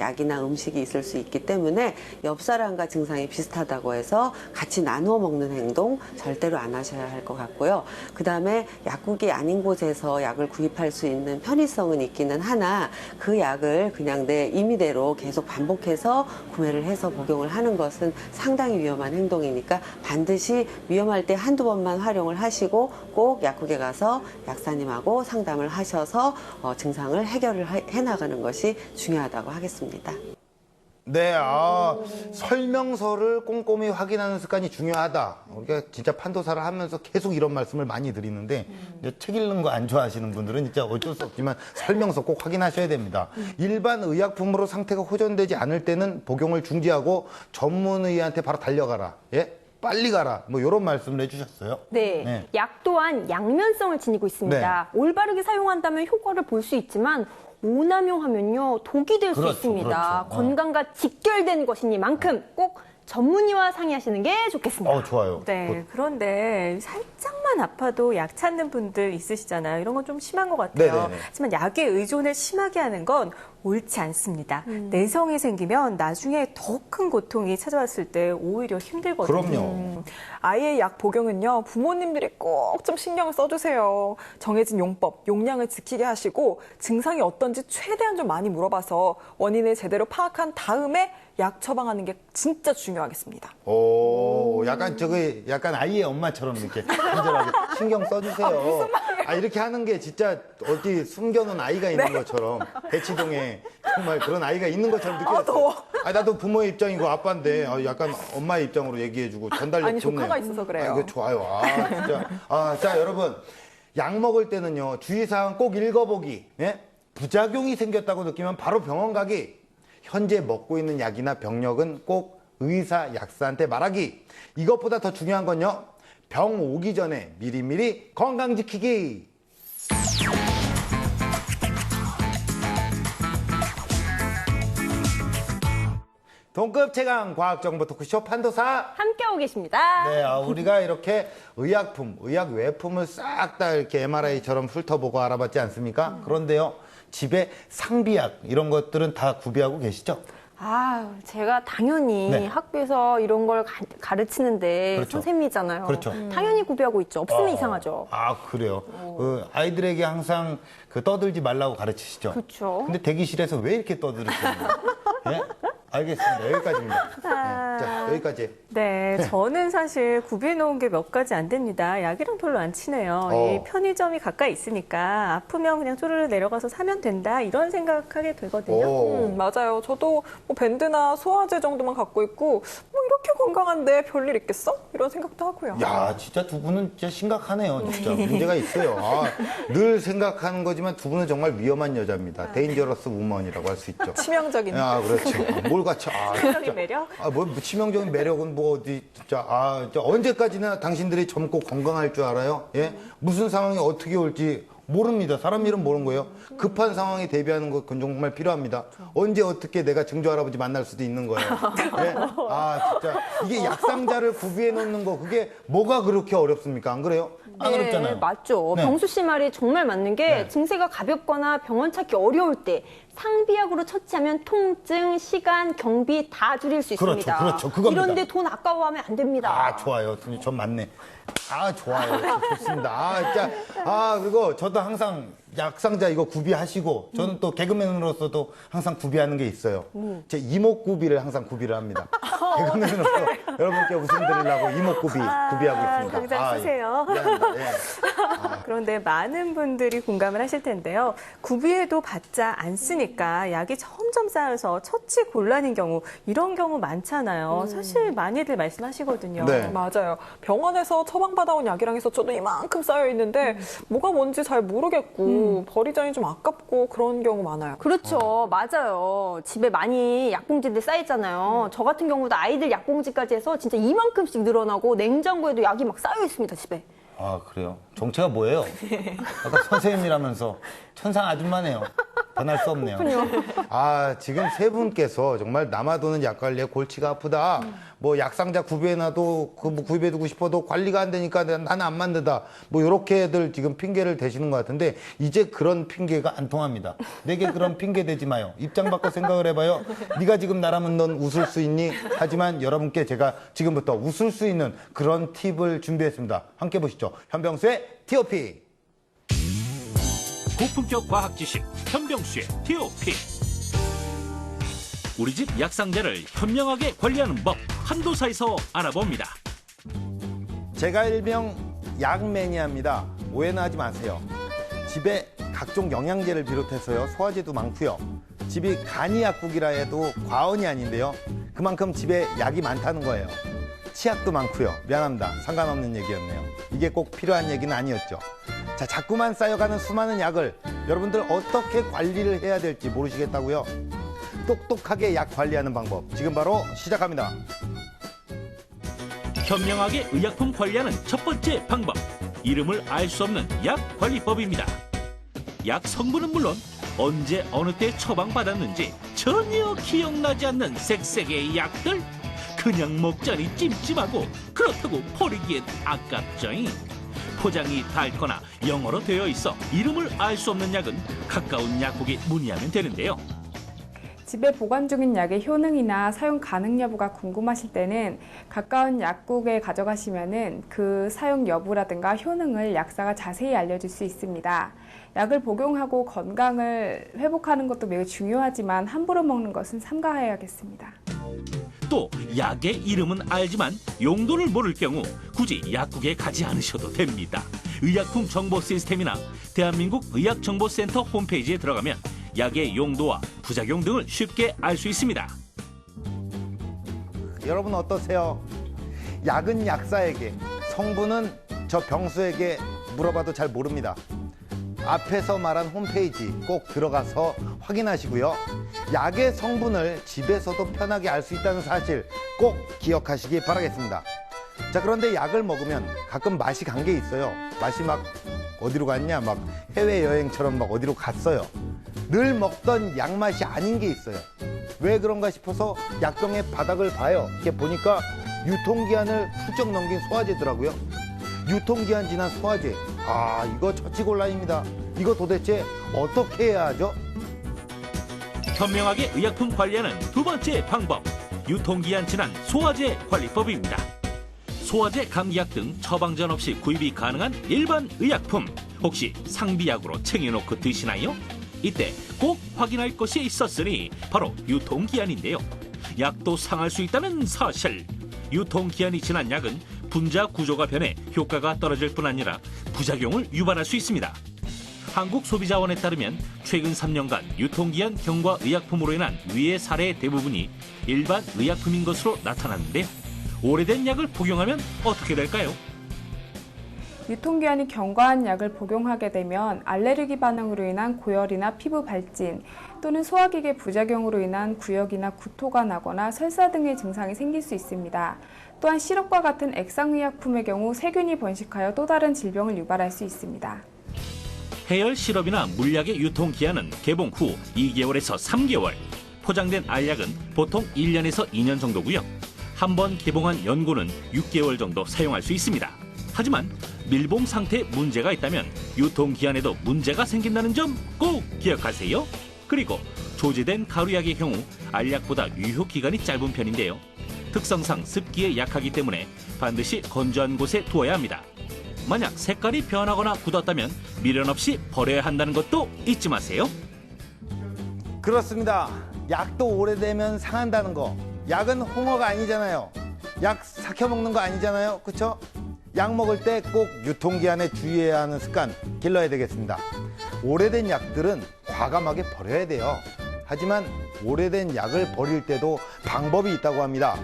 S9: 약이나 음식이 있을 수 있기 때문에 옆 사람과 증상이 비슷하다고 해서 같이 나누어 먹는 행동 절대로 안 하셔야 할 것 같고요. 그 다음에 약국이 아닌 곳에서 약을 구입할 수 있는 편의성은 있기는 하나, 그 약을 그냥 내 임의대로 계속 반복해서 구매를 해서 복용을 하는 것은 상당히 위험한 행동이니까 반드시 위험할 때 한두 번만 활용을 하시고 꼭 약국에 가서 약사님하고 상담을 하셔서 증상을 해결을 해나가는 것이 중요하다고 하겠습니다.
S1: 네, 설명서를 꼼꼼히 확인하는 습관이 중요하다. 우리가 진짜 판도사를 하면서 계속 이런 말씀을 많이 드리는데, 이제 책 읽는 거 안 좋아하시는 분들은 진짜 어쩔 수 없지만 설명서 꼭 확인하셔야 됩니다. 일반 의약품으로 상태가 호전되지 않을 때는 복용을 중지하고 전문의한테 바로 달려가라. 예? 빨리 가라. 뭐 이런 말씀을 해주셨어요.
S2: 네.
S1: 네.
S2: 약 또한 양면성을 지니고 있습니다. 올바르게 사용한다면 효과를 볼 수 있지만 오남용하면요 독이 될 수
S1: 그렇죠,
S2: 있습니다.
S1: 그렇죠.
S2: 건강과 직결된 것이니만큼 꼭 전문의와 상의하시는 게 좋겠습니다.
S1: 좋아요.
S3: 네, 그런데 살짝만 아파도 약 찾는 분들 있으시잖아요. 이런 건 좀 심한 것 같아요.
S1: 네네네.
S3: 하지만 약에 의존을 심하게 하는 건 옳지 않습니다. 내성이 생기면 나중에 더 큰 고통이 찾아왔을 때 오히려 힘들거든요.
S1: 그럼요.
S7: 아이의 약 복용은요, 부모님들이 꼭 좀 신경을 써주세요. 정해진 용법, 용량을 지키게 하시고 증상이 어떤지 최대한 좀 많이 물어봐서 원인을 제대로 파악한 다음에 약 처방하는 게 진짜 중요하겠습니다.
S1: 약간 아이의 엄마처럼 이렇게 친절하게 신경 써주세요.
S7: 무슨 말이에요?
S1: 이렇게 하는 게 진짜 어디 숨겨놓은 아이가 있는 것처럼, 대치동에 정말 그런 아이가 있는 것처럼 느껴졌어요.
S7: 더워.
S1: 나도 부모의 입장이고 아빠인데 약간 엄마의 입장으로 얘기해주고 전달력
S7: 아니,
S1: 좋네요.
S7: 조카가 있어서 그래요.
S1: 이거 좋아요. 진짜. 자, 여러분. 약 먹을 때는요, 주의사항 꼭 읽어보기. 예? 부작용이 생겼다고 느끼면 바로 병원 가기. 현재 먹고 있는 약이나 병력은 꼭 의사, 약사한테 말하기. 이것보다 더 중요한 건요, 병 오기 전에 미리미리 건강 지키기. 동급 최강 과학정보 토크쇼 판도사.
S2: 함께하고 계십니다.
S1: 네, 우리가 이렇게 의약품, 의약 외품을 싹 다 이렇게 MRI처럼 훑어보고 알아봤지 않습니까? 그런데요, 집에 상비약 이런 것들은 다 구비하고 계시죠?
S2: 제가 당연히
S1: 네.
S2: 학교에서 이런 걸 가르치는데
S1: 그렇죠.
S2: 선생님이잖아요.
S1: 그렇죠.
S2: 당연히 구비하고 있죠. 없으면 이상하죠.
S1: 그래요. 아이들에게 항상 떠들지 말라고 가르치시죠?
S2: 그렇죠.
S1: 근데 대기실에서 왜 이렇게 떠들으시는 거예요? 예? 알겠습니다. 여기까지입니다. 네, 자, 여기까지.
S3: 네, 저는 사실 구비해놓은 게 몇 가지 안 됩니다. 약이랑 별로 안 친해요. 이 편의점이 가까이 있으니까 아프면 그냥 쪼르르 내려가서 사면 된다 이런 생각하게 되거든요.
S7: 맞아요. 저도 뭐 밴드나 소화제 정도만 갖고 있고 뭐 이렇게 건강한데 별일 있겠어? 이런 생각도 하고요.
S1: 야, 진짜 두 분은 진짜 심각하네요. 진짜 문제가 있어요. 늘 생각하는 거지만 두 분은 정말 위험한 여자입니다. 데인저러스 우먼이라고 할 수 있죠.
S7: 치명적인.
S1: 그렇죠. 뭘 같이
S3: 치명적인 매력?
S1: 뭐 치명적인 매력은 뭐 어디 진짜 언제까지나 당신들이 젊고 건강할 줄 알아요? 예? 무슨 상황이 어떻게 올지 모릅니다. 사람 이름 모르는 거예요. 급한 상황에 대비하는 거 그건 정말 필요합니다. 언제 어떻게 내가 증조 할아버지 만날 수도 있는 거예요. 네? 아 진짜 이게 약상자를 구비해 놓는 거 그게 뭐가 그렇게 어렵습니까? 안 그래요? 안 어렵잖아요.
S2: 맞죠.
S1: 네.
S2: 병수 씨 말이 정말 맞는 게 증세가 가볍거나 병원 찾기 어려울 때 상비약으로 처치하면 통증, 시간, 경비 다 줄일 수
S1: 그렇죠,
S2: 있습니다.
S1: 그렇죠. 그겁니다.
S2: 이런데 돈 아까워하면 안 됩니다.
S1: 아 좋아요. 전 맞네. 아 좋아요. 좋습니다. 아 진짜 그리고 저도 항상 약상자 이거 구비하시고 저는 또 개그맨으로서도 항상 구비하는 게 있어요. 제 이목구비를 항상 구비를 합니다. 개그맨으로서 여러분께 웃음 드리려고 이목구비 구비하고 있습니다.
S3: 당장 쓰세요.
S1: 미안합니다. 예.
S3: 그런데 많은 분들이 공감을 하실 텐데요. 구비해도 받자 않으니까 약이 점점 쌓여서 처치 곤란인 경우, 이런 경우 많잖아요. 사실 많이들 말씀하시거든요.
S1: 네.
S7: 맞아요. 병원에서 처방받아온 약이랑 해서 저도 이만큼 쌓여 있는데 뭐가 뭔지 잘 모르겠고 버리자니 좀 아깝고 그런 경우 많아요.
S2: 그렇죠. 맞아요. 집에 많이 약봉지들 쌓였잖아요. 저 같은 경우도 아이들 약봉지까지 해서 진짜 이만큼씩 늘어나고 냉장고에도 약이 막 쌓여 있습니다, 집에.
S1: 아 그래요? 정체가 뭐예요? 아까 선생님이라면서 천상 아줌마네요. 변할 수 없네요. 아 지금 세 분께서 정말 남아도는 약 관리에 골치가 아프다. 뭐 약상자 구비해놔도 뭐 구입해두고 싶어도 관리가 안 되니까 나는 안 만든다. 뭐 이렇게들 지금 핑계를 대시는 것 같은데 이제 그런 핑계가 안 통합니다. 내게 그런 핑계 대지 마요. 입장 바꿔 생각을 해봐요. 네가 지금 나라면 넌 웃을 수 있니? 하지만 여러분께 제가 지금부터 웃을 수 있는 그런 팁을 준비했습니다. 함께 보시죠. 현병수의 T.O.P.
S5: 고품격 과학 지식 현병수의 T.O.P. 우리 집 약상자를 현명하게 관리하는 법 한도사에서 알아봅니다.
S1: 제가 일명 약매니아입니다. 오해는 하지 마세요. 집에 각종 영양제를 비롯해서요 소화제도 많고요. 집이 간이 약국이라 해도 과언이 아닌데요. 그만큼 집에 약이 많다는 거예요. 치약도 많고요. 미안합니다. 상관없는 얘기였네요. 이게 꼭 필요한 얘기는 아니었죠. 자, 자꾸만 쌓여가는 수많은 약을 여러분들 어떻게 관리를 해야 될지 모르시겠다고요? 똑똑하게 약 관리하는 방법 지금 바로 시작합니다.
S5: 현명하게 의약품 관리하는 첫 번째 방법, 이름을 알 수 없는 약 관리법입니다. 약 성분은 물론 언제 어느 때 처방받았는지 전혀 기억나지 않는 색색의 약들, 그냥 먹자니 찜찜하고 그렇다고 버리기엔 아깝죠잉. 포장이 닳거나 영어로 되어 있어 이름을 알 수 없는 약은 가까운 약국에 문의하면 되는데요.
S10: 집에 보관 중인 약의 효능이나 사용 가능 여부가 궁금하실 때는 가까운 약국에 가져가시면은 그 사용 여부라든가 효능을 약사가 자세히 알려줄 수 있습니다. 약을 복용하고 건강을 회복하는 것도 매우 중요하지만 함부로 먹는 것은 삼가해야겠습니다.
S5: 또 약의 이름은 알지만 용도를 모를 경우 굳이 약국에 가지 않으셔도 됩니다. 의약품 정보 시스템이나 대한민국 의학정보센터 홈페이지에 들어가면 약의 용도와 부작용 등을 쉽게 알 수 있습니다.
S1: 여러분 어떠세요? 약은 약사에게, 성분은 저 병수에게 물어봐도 잘 모릅니다. 앞에서 말한 홈페이지 꼭 들어가서 확인하시고요. 약의 성분을 집에서도 편하게 알 수 있다는 사실 꼭 기억하시기 바라겠습니다. 자, 그런데 약을 먹으면 가끔 맛이 간 게 있어요. 맛이 막 어디로 갔냐? 막 해외여행처럼 막 어디로 갔어요. 늘 먹던 약 맛이 아닌 게 있어요. 왜 그런가 싶어서 약병의 바닥을 봐요. 이렇게 보니까 유통기한을 훌쩍 넘긴 소화제더라고요. 유통기한 지난 소화제. 아, 이거 처치곤란입니다. 이거 도대체 어떻게 해야 하죠?
S5: 현명하게 의약품 관리하는 두 번째 방법, 유통기한 지난 소화제 관리법입니다. 소화제, 감기약 등 처방전 없이 구입이 가능한 일반 의약품, 혹시 상비약으로 챙겨놓고 드시나요? 이때 꼭 확인할 것이 있었으니 바로 유통기한인데요. 약도 상할 수 있다는 사실. 유통기한이 지난 약은 분자 구조가 변해 효과가 떨어질 뿐 아니라 부작용을 유발할 수 있습니다. 한국소비자원에 따르면 최근 3년간 유통기한 경과 의약품으로 인한 위해 사례의 대부분이 일반 의약품인 것으로 나타났는데요. 오래된 약을 복용하면 어떻게 될까요?
S10: 유통기한이 경과한 약을 복용하게 되면 알레르기 반응으로 인한 고열이나 피부 발진 또는 소화기계 부작용으로 인한 구역이나 구토가 나거나 설사 등의 증상이 생길 수 있습니다. 또한 시럽과 같은 액상의약품의 경우 세균이 번식하여 또 다른 질병을 유발할 수 있습니다.
S5: 해열 시럽이나 물약의 유통기한은 개봉 후 2개월에서 3개월, 포장된 알약은 보통 1년에서 2년 정도고요. 한 번 개봉한 연고는 6개월 정도 사용할 수 있습니다. 하지만 밀봉 상태에 문제가 있다면 유통기한에도 문제가 생긴다는 점 꼭 기억하세요. 그리고 조제된 가루약의 경우 알약보다 유효기간이 짧은 편인데요. 특성상 습기에 약하기 때문에 반드시 건조한 곳에 두어야 합니다. 만약 색깔이 변하거나 굳었다면 미련 없이 버려야 한다는 것도 잊지 마세요.
S1: 그렇습니다. 약도 오래되면 상한다는 거. 약은 홍어가 아니잖아요. 약 삭혀 먹는 거 아니잖아요. 그렇죠? 약 먹을 때 꼭 유통기한에 주의해야 하는 습관 길러야 되겠습니다. 오래된 약들은 과감하게 버려야 돼요. 하지만 오래된 약을 버릴 때도 방법이 있다고 합니다.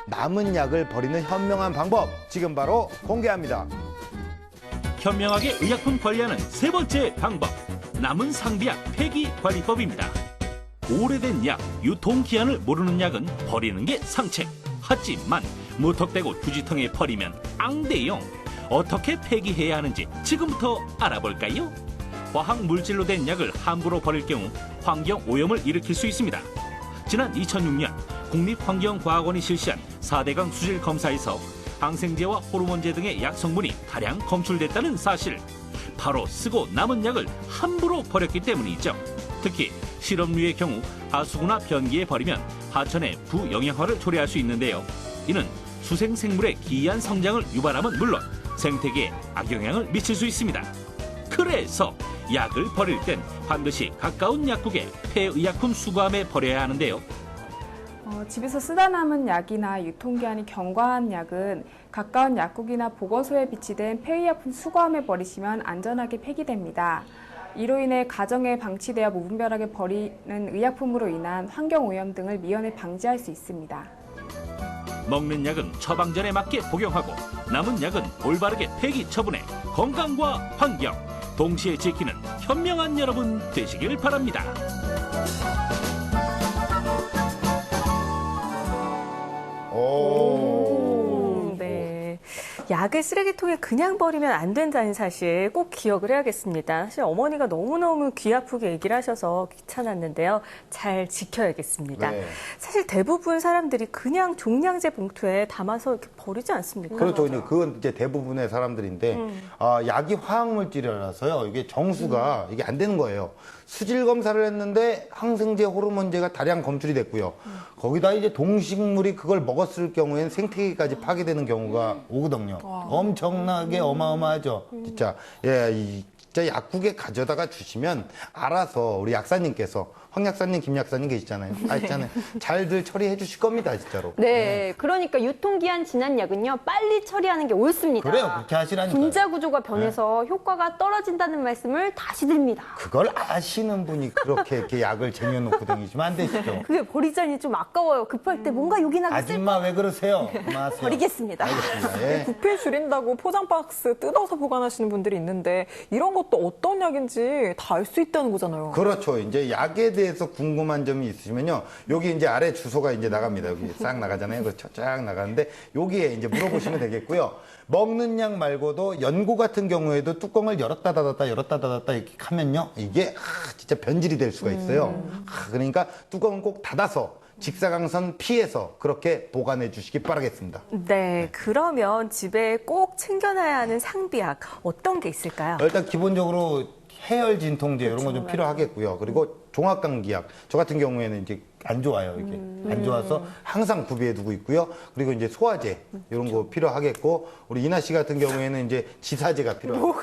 S1: 남은 약을 버리는 현명한 방법 지금 바로 공개합니다.
S5: 현명하게 의약품 관리하는 세 번째 방법, 남은 상비약 폐기 관리법입니다. 오래된 약, 유통기한을 모르는 약은 버리는 게 상책. 하지만 무턱대고 휴지통에 버리면 안 돼요. 어떻게 폐기해야 하는지 지금부터 알아볼까요? 화학물질로 된 약을 함부로 버릴 경우 환경오염을 일으킬 수 있습니다. 지난 2006년 국립환경과학원이 실시한 4대강 수질 검사에서 항생제와 호르몬제 등의 약 성분이 다량 검출됐다는 사실. 바로 쓰고 남은 약을 함부로 버렸기 때문이죠. 특히 실험류의 경우 하수구나 변기에 버리면 하천에 부영양화를 초래할 수 있는데요. 이는 수생생물의 기이한 성장을 유발함은 물론 생태계에 악영향을 미칠 수 있습니다. 그래서 약을 버릴 땐 반드시 가까운 약국에 폐의약품 수거함에 버려야 하는데요.
S10: 집에서 쓰다 남은 약이나 유통기한이 경과한 약은 가까운 약국이나 보건소에 비치된 폐의약품 수거함에 버리시면 안전하게 폐기됩니다. 이로 인해 가정에 방치되어 무분별하게 버리는 의약품으로 인한 환경오염 등을 미연에 방지할 수 있습니다.
S5: 먹는 약은 처방전에 맞게 복용하고 남은 약은 올바르게 폐기 처분해 건강과 환경 동시에 지키는 현명한 여러분 되시길 바랍니다.
S3: 네. 약을 쓰레기통에 그냥 버리면 안 된다는 사실 꼭 기억을 해야겠습니다. 사실 어머니가 너무너무 귀 아프게 얘기를 하셔서 귀찮았는데요. 잘 지켜야겠습니다.
S1: 네.
S3: 사실 대부분 사람들이 그냥 종량제 봉투에 담아서 이렇게 버리지 않습니까?
S1: 그렇죠. 그건 이제 대부분의 사람들인데 약이 화학물질이라서요. 이게 정수가 이게 안 되는 거예요. 수질 검사를 했는데 항생제, 호르몬제가 다량 검출이 됐고요. 거기다 이제 동식물이 그걸 먹었을 경우에는 생태계까지 파괴되는 경우가 오거든요. 엄청나게 어마어마하죠. 진짜 진짜 약국에 가져다가 주시면 알아서 우리 약사님께서 황 약사님, 김 약사님 계시잖아요. 다 있잖아요. 잘들 처리해 주실 겁니다, 진짜로.
S2: 네, 그러니까 유통기한 지난 약은요, 빨리 처리하는 게 옳습니다.
S1: 그래요, 그렇게 하시라니까요.
S2: 분자 구조가 변해서 효과가 떨어진다는 말씀을 다시 드립니다.
S1: 그걸 아시는 분이 그렇게 이렇게 약을 쟁여놓고 다니시면 안 되시죠.
S2: 그게 버리자니 좀 아까워요. 급할 때 뭔가 요긴하게
S1: 아줌마 왜 그러세요? 마세요.
S2: 버리겠습니다.
S1: 알겠습니다. 예.
S7: 부피 줄인다고 포장 박스 뜯어서 보관하시는 분들이 있는데 이런 것도 어떤 약인지 다 알 수 있다는 거잖아요.
S1: 그렇죠. 이제 약에 대해서 궁금한 점이 있으시면요. 여기 이제 아래 주소가 이제 나갑니다. 여기 싹 나가잖아요. 그렇죠. 쫙 나가는데 여기에 이제 물어보시면 되겠고요. 먹는 약 말고도 연고 같은 경우에도 뚜껑을 열었다 닫았다 이렇게 하면요. 이게 진짜 변질이 될 수가 있어요. 그러니까 뚜껑은 꼭 닫아서 직사광선 피해서 그렇게 보관해 주시기 바라겠습니다.
S3: 네, 그러면 집에 꼭 챙겨놔야 하는 상비약 어떤 게 있을까요?
S1: 일단 기본적으로 해열 진통제 이런 건 좀 필요하겠고요. 그리고 종합감기약 저 같은 경우에는 이제 안 좋아요. 이게 안 좋아서 항상 구비해 두고 있고요. 그리고 이제 소화제 이런 거 필요하겠고 우리 이나 씨 같은 경우에는 이제 지사제가 필요해요.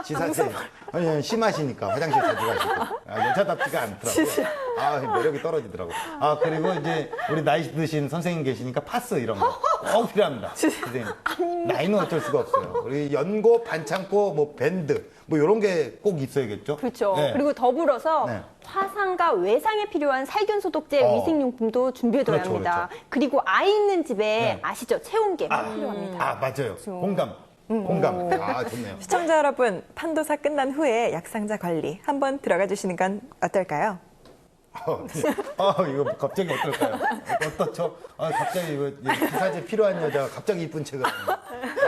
S1: 지사제. 아니 심하시니까 화장실 자주 가시고 여자답지가 않더라고요. 매력이 떨어지더라고요. 그리고 이제 우리 나이 드신 선생님 계시니까 파스 이런 거 꼭 필요합니다. 선생님. 나이는 어쩔 수가 없어요. 우리 연고, 반창고, 뭐 밴드 뭐 이런 게 꼭 있어야겠죠.
S2: 그렇죠.
S1: 네.
S2: 그리고 더불어서
S1: 네.
S2: 화상과 외상에 필요한 살균 소독제, 위생용품도 준비해둬야
S1: 그렇죠,
S2: 합니다.
S1: 그렇죠.
S2: 그리고 아이 있는 집에
S1: 네.
S2: 아시죠? 체온계 필요합니다.
S1: 맞아요. 공감. 좋네요.
S7: 시청자 여러분, 판도사 끝난 후에 약상자 관리 한번 들어가 주시는 건 어떨까요?
S1: 이거 갑자기 어떨까요? 어떻죠? 갑자기 이거 기사제 필요한 여자가 갑자기 이쁜 책을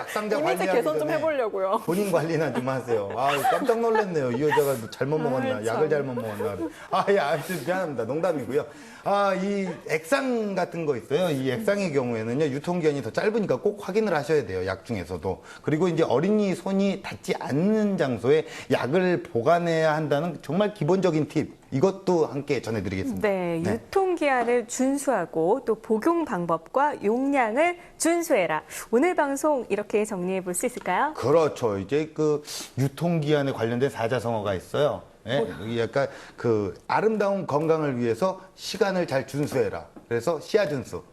S1: 약상자
S7: 이미지
S1: 관리하기
S7: 개선 좀
S1: 전에
S7: 해보려고요.
S1: 본인 관리나 좀 하세요. 아, 깜짝 놀랐네요. 이 여자가 뭐 잘못 먹었나, 약을 잘못 먹었나. 아, 예, 아무튼 미안합니다. 농담이고요. 아, 이 액상 같은 거 있어요. 이 액상의 경우에는요, 유통기한이 더 짧으니까 꼭 확인을 하셔야 돼요. 약 중에서도. 그리고 이제 어린이 손이 닿지 않는 장소에 약을 보관해야 한다는 정말 기본적인 팁. 이것도 함께 전해드리겠습니다.
S3: 네, 유통기한을 준수하고 또 복용 방법과 용량을 준수해라. 오늘 방송 이렇게 정리해 볼 수 있을까요?
S1: 그렇죠. 이제 그 유통기한에 관련된 사자성어가 있어요. 예? 여기 약간 그 아름다운 건강을 위해서 시간을 잘 준수해라. 그래서 시야 준수.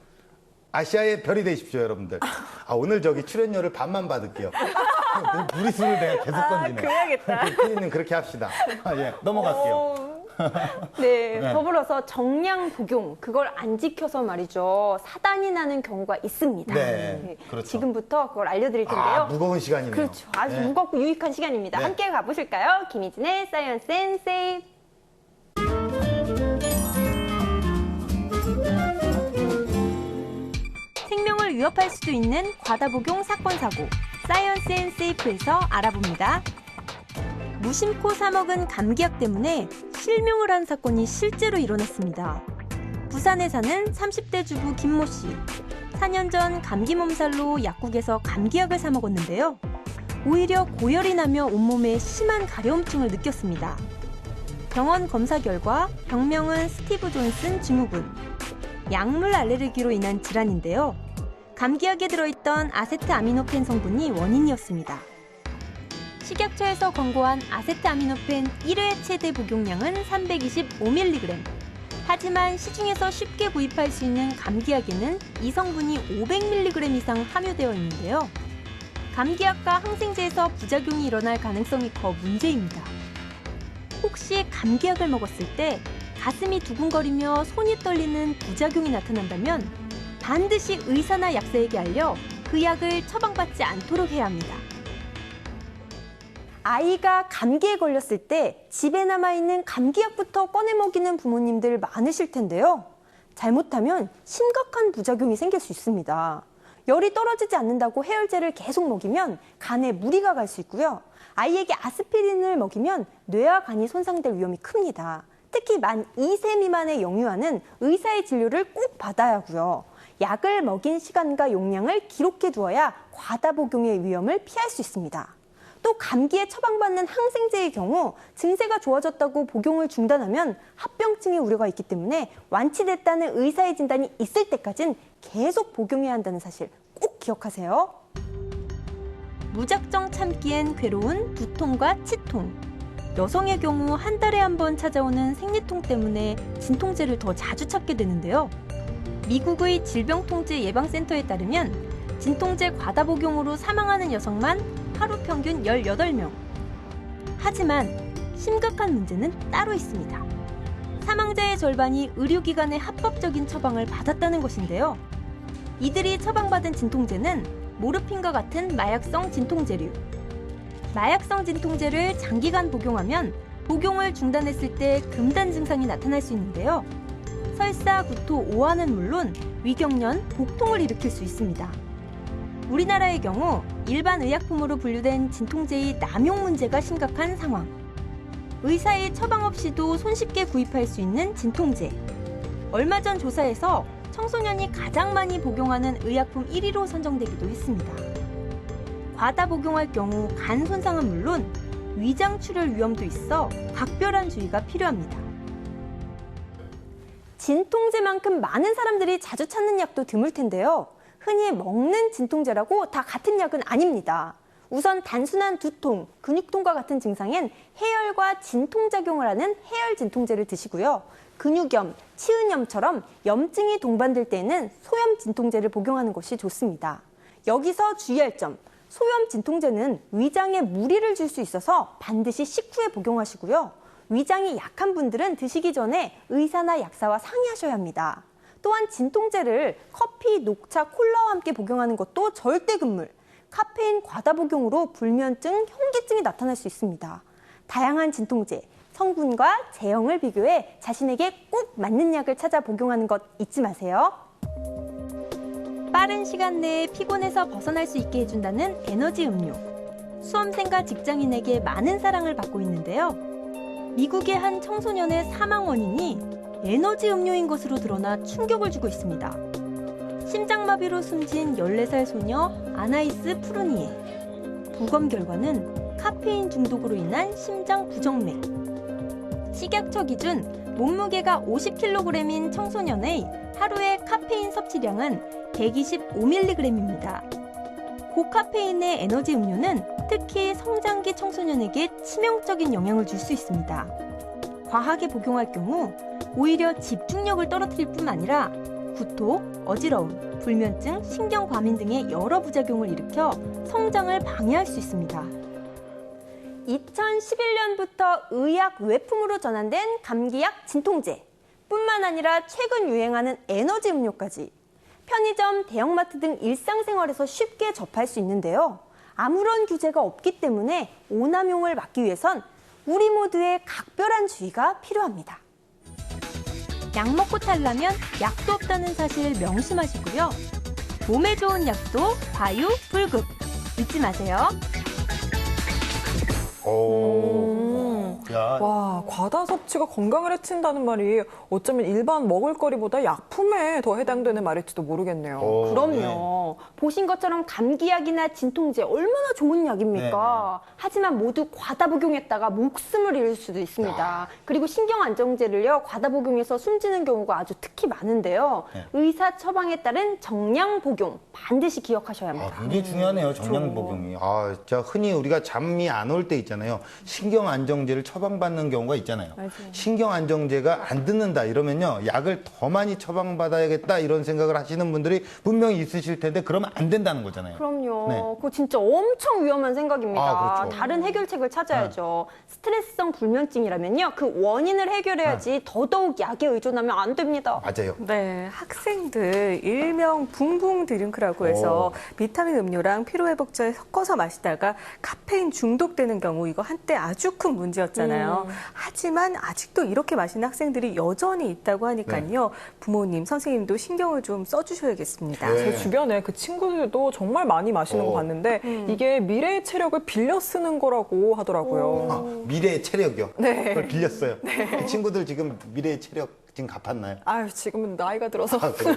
S1: 아시아의 별이 되십시오, 여러분들. 아, 오늘 저기 출연료를 반만 받을게요. 무리수를 내가 계속 던지네.
S3: 그래야겠다.
S1: 피디님 그렇게 합시다. 아, 예, 넘어갈게요.
S2: 네,
S1: 네.
S2: 더불어서 정량 복용 그걸 안 지켜서 말이죠 사단이 나는 경우가 있습니다.
S1: 네, 그렇죠.
S2: 지금부터 그걸 알려드릴 텐데요.
S1: 아, 무거운 시간이네요.
S2: 그렇죠. 아주
S1: 네.
S2: 무겁고 유익한 시간입니다.
S1: 네.
S2: 함께 가보실까요? 김희진의 사이언스 앤 세이브. 생명을 위협할 수도 있는 과다 복용 사건 사고 사이언스 앤 세이프에서 알아봅니다. 무심코 사 먹은 감기약 때문에 실명을 한 사건이 실제로 일어났습니다. 부산에 사는 30대 주부 김모 씨. 4년 전 감기 몸살로 약국에서 감기약을 사 먹었는데요. 오히려 고열이 나며 온몸에 심한 가려움증을 느꼈습니다. 병원 검사 결과 병명은 스티브 존슨 증후군. 약물 알레르기로 인한 질환인데요. 감기약에 들어있던 아세트아미노펜 성분이 원인이었습니다. 식약처에서 권고한 아세트아미노펜 1회 최대 복용량은 325mg. 하지만 시중에서 쉽게 구입할 수 있는 감기약에는 이 성분이 500mg 이상 함유되어 있는데요. 감기약과 항생제에서 부작용이 일어날 가능성이 커 문제입니다. 혹시 감기약을 먹었을 때 가슴이 두근거리며 손이 떨리는 부작용이 나타난다면 반드시 의사나 약사에게 알려 그 약을 처방받지 않도록 해야 합니다. 아이가 감기에 걸렸을 때 집에 남아있는 감기약부터 꺼내 먹이는 부모님들 많으실 텐데요. 잘못하면 심각한 부작용이 생길 수 있습니다. 열이 떨어지지 않는다고 해열제를 계속 먹이면 간에 무리가 갈 수 있고요. 아이에게 아스피린을 먹이면 뇌와 간이 손상될 위험이 큽니다. 특히 만 2세 미만의 영유아는 의사의 진료를 꼭 받아야 하고요. 약을 먹인 시간과 용량을 기록해 두어야 과다 복용의 위험을 피할 수 있습니다. 또 감기에 처방받는 항생제의 경우 증세가 좋아졌다고 복용을 중단하면 합병증의 우려가 있기 때문에 완치됐다는 의사의 진단이 있을 때까지는 계속 복용해야 한다는 사실 꼭 기억하세요. 무작정 참기엔 괴로운 두통과 치통. 여성의 경우 한 달에 한 번 찾아오는 생리통 때문에 진통제를 더 자주 찾게 되는데요. 미국의 질병통제예방센터에 따르면 진통제 과다 복용으로 사망하는 여성만 하루 평균 18명. 하지만 심각한 문제는 따로 있습니다. 사망자의 절반이 의료기관의 합법적인 처방을 받았다는 것인데요. 이들이 처방받은 진통제는 모르핀과 같은 마약성 진통제류. 마약성 진통제를 장기간 복용하면 복용을 중단했을 때 금단 증상이 나타날 수 있는데요. 설사, 구토, 오한은 물론 위경련, 복통을 일으킬 수 있습니다. 우리나라의 경우 일반 의약품으로 분류된 진통제의 남용 문제가 심각한 상황. 의사의 처방 없이도 손쉽게 구입할 수 있는 진통제. 얼마 전 조사에서 청소년이 가장 많이 복용하는 의약품 1위로 선정되기도 했습니다. 과다 복용할 경우 간 손상은 물론 위장 출혈 위험도 있어 각별한 주의가 필요합니다. 진통제만큼 많은 사람들이 자주 찾는 약도 드물 텐데요. 흔히 먹는 진통제라고 다 같은 약은 아닙니다. 우선 단순한 두통, 근육통과 같은 증상엔 해열과 진통작용을 하는 해열 진통제를 드시고요. 근육염, 치은염처럼 염증이 동반될 때에는 소염 진통제를 복용하는 것이 좋습니다. 여기서 주의할 점, 소염 진통제는 위장에 무리를 줄 수 있어서 반드시 식후에 복용하시고요. 위장이 약한 분들은 드시기 전에 의사나 약사와 상의하셔야 합니다. 또한 진통제를 커피, 녹차, 콜라와 함께 복용하는 것도 절대 금물. 카페인 과다 복용으로 불면증, 현기증이 나타날 수 있습니다. 다양한 진통제, 성분과 제형을 비교해 자신에게 꼭 맞는 약을 찾아 복용하는 것 잊지 마세요. 빠른 시간 내에 피곤에서 벗어날 수 있게 해준다는 에너지 음료. 수험생과 직장인에게 많은 사랑을 받고 있는데요. 미국의 한 청소년의 사망 원인이 에너지 음료인 것으로 드러나 충격을 주고 있습니다. 심장마비로 숨진 14살 소녀 아나이스 푸르니에. 부검 결과는 카페인 중독으로 인한 심장 부정맥. 식약처 기준 몸무게가 50kg인 청소년의 하루의 카페인 섭취량은 125mg입니다. 고카페인의 에너지 음료는 특히 성장기 청소년에게 치명적인 영향을 줄 수 있습니다. 과하게 복용할 경우 오히려 집중력을 떨어뜨릴 뿐 아니라 구토, 어지러움, 불면증, 신경과민 등의 여러 부작용을 일으켜 성장을 방해할 수 있습니다. 2011년부터 의약 외품으로 전환된 감기약 진통제 뿐만 아니라 최근 유행하는 에너지 음료까지 편의점, 대형마트 등 일상생활에서 쉽게 접할 수 있는데요. 아무런 규제가 없기 때문에 오남용을 막기 위해선 우리 모두의 각별한 주의가 필요합니다. 약 먹고 탈라면 약도 없다는 사실 명심하시고요. 몸에 좋은 약도 과유불급 잊지 마세요.
S1: 야,
S7: 와, 과다 섭취가 건강을 해친다는 말이 어쩌면 일반 먹을거리보다 약품에 더 해당되는 말일지도 모르겠네요.
S2: 그럼요. 보신 것처럼 감기약이나 진통제 얼마나 좋은 약입니까? 하지만 모두 과다 복용했다가 목숨을 잃을 수도 있습니다. 그리고 신경안정제를요, 과다 복용해서 숨지는 경우가 아주 특히 많은데요. 의사 처방에 따른 정량 복용 반드시 기억하셔야 합니다.
S1: 굉장히 중요하네요, 정량 복용이. 진짜 흔히 우리가 잠이 안 올 때 있잖아요. 신경안정제를 처방받는 경우가 있잖아요. 신경안정제가 안 듣는다 이러면요, 약을 더 많이 처방받아야겠다 이런 생각을 하시는 분들이 분명히 있으실 텐데 그러면 안 된다는 거잖아요.
S2: 그럼요. 그거 진짜 엄청 위험한 생각입니다.
S1: 그렇죠.
S2: 다른 해결책을 찾아야죠. 스트레스성 불면증이라면요, 그 원인을 해결해야지 더더욱 약에 의존하면 안 됩니다.
S1: 맞아요.
S3: 네, 학생들 일명 붕붕 드링크라고 해서 비타민 음료랑 피로회복제 섞어서 마시다가 카페인 중독되는 경우 이거 한때 아주 큰 문제였잖아요. 하지만 아직도 이렇게 마시는 학생들이 여전히 있다고 하니까요. 부모님, 선생님도 신경을 좀 써주셔야겠습니다.
S7: 제 주변에 그 친구들도 정말 많이 마시는 거 봤는데 이게 미래의 체력을 빌려 쓰는 거라고 하더라고요.
S1: 미래의 체력이요?
S7: 네.
S1: 그걸 빌렸어요. 그 친구들 지금 미래의 체력 지금 갚았나요?
S7: 아유, 지금은 나이가 들어서.
S1: 그래.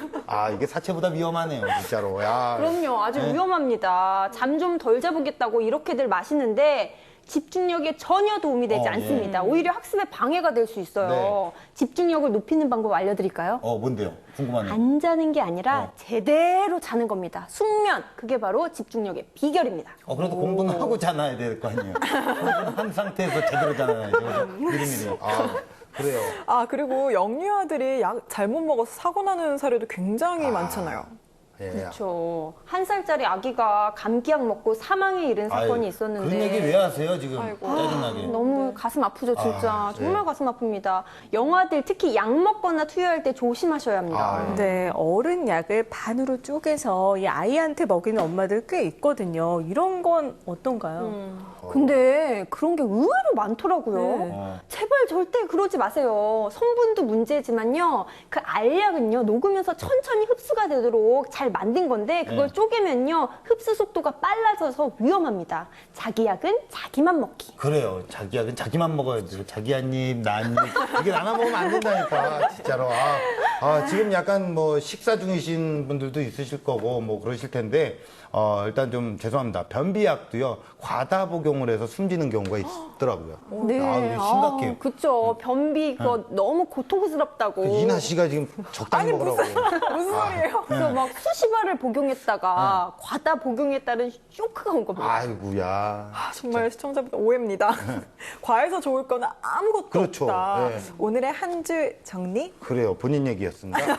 S1: 이게 사채보다 위험하네요, 진짜로.
S2: 그럼요. 아주 위험합니다. 잠 좀 덜 자보겠다고 이렇게들 마시는데 집중력에 전혀 도움이 되지 않습니다. 오히려 학습에 방해가 될 수 있어요. 집중력을 높이는 방법 알려드릴까요?
S1: 뭔데요? 궁금하네요.
S2: 안 자는 게 아니라 제대로 자는 겁니다. 숙면, 그게 바로 집중력의 비결입니다.
S1: 그래도 공부는 하고 자놔야 될 거 아니에요. 공부는 한 상태에서 제대로 자놔야죠. 미리미리. 그래요.
S7: 그리고 영유아들이 약 잘못 먹어서 사고 나는 사례도 굉장히 많잖아요.
S2: 그렇죠. 1살짜리 아기가 감기약 먹고 사망에 이른 사건이 있었는데.
S1: 그런 얘기 왜 하세요, 지금? 짜증나게.
S2: 너무 가슴 아프죠, 진짜. 정말 가슴 아픕니다. 영아들 특히 약 먹거나 투여할 때 조심하셔야 합니다.
S3: 네, 어른 약을 반으로 쪼개서 이 아이한테 먹이는 엄마들 꽤 있거든요. 이런 건 어떤가요?
S2: 근데 그런 게 의외로 많더라고요. 제발 절대 그러지 마세요. 성분도 문제지만요. 그 알약은요, 녹으면서 천천히 흡수가 되도록 잘 만든 건데 그걸 쪼개면요, 흡수 속도가 빨라져서 위험합니다. 자기 약은 자기만 먹기.
S1: 그래요. 자기 약은 자기만 먹어야 돼요. 자기 한 입, 나 한 입. 이게 나눠 먹으면 안 된다니까, 진짜로. 지금 약간 식사 중이신 분들도 있으실 거고 그러실 텐데 일단 좀 죄송합니다. 변비약도요, 과다 복용을 해서 숨지는 경우가 있더라고요.
S2: 네.
S1: 이게 심각해요.
S2: 그렇죠. 변비 그거 너무 고통스럽다고.
S1: 이나 씨가 지금 적당히 먹으라고.
S7: 무슨 소리예요?
S2: 그래서 막 수시발을 복용했다가 과다 복용에 따른 쇼크가 온 겁니다.
S1: 아이고야.
S7: 정말 시청자분들 오해입니다. 과해서 좋을 거는 아무것도
S1: 그렇죠.
S7: 없다.
S1: 네.
S7: 오늘의 한 줄 정리?
S1: 그래요. 본인 얘기였습니다.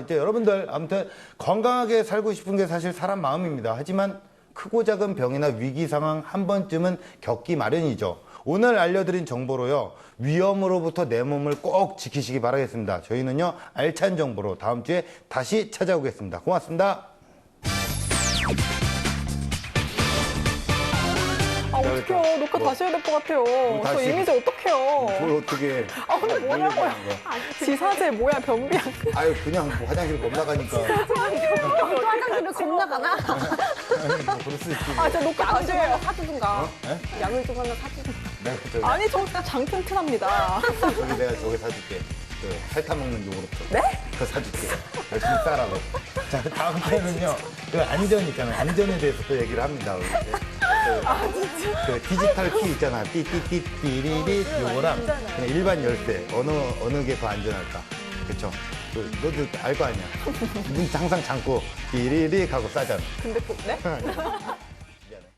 S1: 이제 여러분들 아무튼 건강하게 살고 싶은 게 사실 사람 마음입니다. 하지만 크고 작은 병이나 위기 상황 한 번쯤은 겪기 마련이죠. 오늘 알려드린 정보로요, 위험으로부터 내 몸을 꼭 지키시기 바라겠습니다. 저희는요, 알찬 정보로 다음 주에 다시 찾아오겠습니다. 고맙습니다.
S7: 어떡해요. 녹화 다시 해야 될 것 같아요. 저
S1: 다시.
S7: 이미지 어떡해. 어떡해요.
S1: 뭘 어떻게 해.
S7: 아, 근데 뭐냐고요. 지사제 뭐야, 변비약.
S1: 아유, 그냥 뭐 화장실 겁나 가니까.
S2: 또 화장실을 겁나 가나?
S1: 아니, 뭐 그럴 수 있지.
S7: 아, 저 녹화 안 돼요.
S2: 사주든가.
S1: 네?
S2: 약을 좀 하나 사주든가.
S1: 내가 저기,
S7: 아니, 저 장 튼튼합니다.
S1: 저기 내가 저기 사줄게. 그 핥아 먹는 요구르트. 네? 그거 사줄게. 열심히 따라고. 자, 다음 편은요. 그 안전 있잖아요. 안전에 대해서 또 얘기를 합니다. 우리 이제. 그 디지털 키 있잖아. 띠띠띠띠리리 요거랑 그냥 일반 열쇠 어느 게 더 안전할까? 그쵸? 너도 알 거 아니야. 문 항상 잠고 띠리리 하고 싸잖아.
S7: 근데 네?